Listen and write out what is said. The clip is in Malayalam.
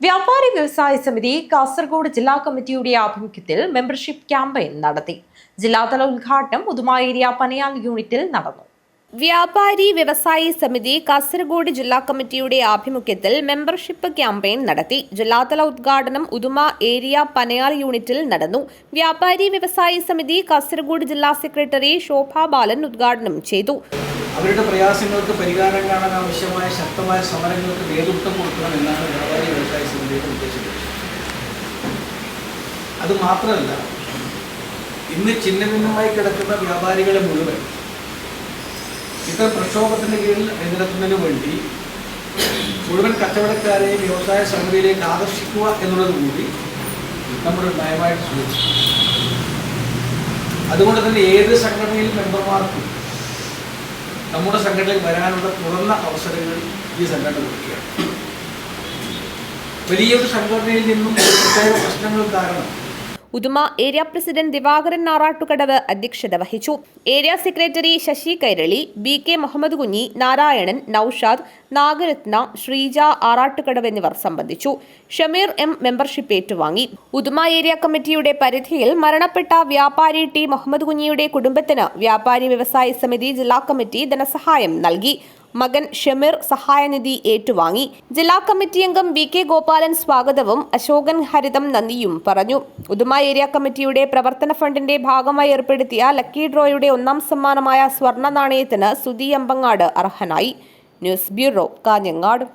വ്യാപാരി വ്യവസായ സമിതി കാസർഗോഡ് ജില്ലാ കമ്മിറ്റിയുടെ ആഭിമുഖ്യത്തിൽ മെമ്പർഷിപ്പ് ക്യാമ്പയിൻ നടത്തി. ജില്ലാതല ഉദ്ഘാടനം ഉദുമ ഏരിയ പനയാൽ യൂണിറ്റിൽ നടന്നു. വ്യാപാരി വ്യവസായി സമിതി കാസർഗോഡ് ജില്ലാ കമ്മിറ്റിയുടെ ആഭിമുഖ്യത്തിൽ മെമ്പർഷിപ്പ് ക്യാമ്പയിൻ നടത്തി. ജില്ലാതല ഉദ്ഘാടനം ഉദുമ ഏരിയ പനയാൽ യൂണിറ്റിൽ നടന്നു. വ്യാപാരി വ്യവസായി സമിതി കാസർഗോഡ് ജില്ലാ സെക്രട്ടറി ശോഭ ബാലൻ ഉദ്ഘാടനം ചെയ്തു. അവരുടെ പ്രയാസങ്ങൾക്ക് പരിഹാരം കാണാൻ ആവശ്യമായ ശക്തമായ സമരങ്ങൾക്ക് നേതൃത്വം കൊടുക്കണമെന്നാണ് വ്യാപാരി വ്യവസായ സമിതിയുടെ ഉദ്ദേശിച്ചത്. അത് മാത്രമല്ല, ഇന്ന് ഛിന്നഭിന്നമായി കിടക്കുന്ന വ്യാപാരികളെ മുഴുവൻ ഇത്തരം പ്രക്ഷോഭത്തിന് കീഴിൽ അണിനിരത്തുന്നതിന് വേണ്ടി മുഴുവൻ കച്ചവടക്കാരെയും വ്യവസായ സമിതിയിലേക്ക് ആകർഷിക്കുക എന്നുള്ളത് കൂടി നമ്മുടെ നയമായിട്ട് സൂചിച്ചു. അതുകൊണ്ട് തന്നെ ഏത് സംഘടനയിൽ മെമ്പർമാർക്കും നമ്മുടെ സംഘടനയിൽ വരാനുള്ള തുറന്ന അവസരങ്ങൾ ഈ സംഘടന കൊടുക്കുകയാണ്. വലിയൊരു സംഘടനയിൽ നിന്നും പ്രത്യേക പ്രശ്നങ്ങൾ കാരണം ഉദുമ ഏരിയ പ്രസിഡന്റ് ദിവാകരൻ നാറാട്ടുകടവ് അധ്യക്ഷത വഹിച്ചു. Area secretary Sasi Kairali, BK Muhammad Kunhi, Narayanan, Naushad, Nagarathna, Sreeja Arattukadavu എന്നിവർ സംബന്ധിച്ചു. ഷമീർ M മെമ്പർഷിപ്പ് ഏറ്റുവാങ്ങി. ഉദുമ ഏരിയ കമ്മിറ്റിയുടെ പരിധിയിൽ മരണപ്പെട്ട വ്യാപാരി T മുഹമ്മദ് കുഞ്ഞിയുടെ കുടുംബത്തിന് വ്യാപാരി വ്യവസായ സമിതി ജില്ലാ കമ്മിറ്റി ധനസഹായം നൽകി. മകൻ ഷമീർ സഹായനിധി ഏറ്റുവാങ്ങി. ജില്ലാ കമ്മിറ്റി അംഗം BK ഗോപാലൻ സ്വാഗതവും അശോകൻ ഹരിതം നന്ദിയും പറഞ്ഞു. ഉദുമ ഏരിയ കമ്മിറ്റിയുടെ പ്രവർത്തന ഫണ്ടിന്റെ ഭാഗമായി ഏർപ്പെടുത്തിയ ലക്കി ഡ്രോയുടെ 1ാം സമ്മാനമായ സ്വർണ്ണ നാണയത്തിന് സുധി അമ്പങ്ങാട് അർഹനായി. News bureau, Kanhangad.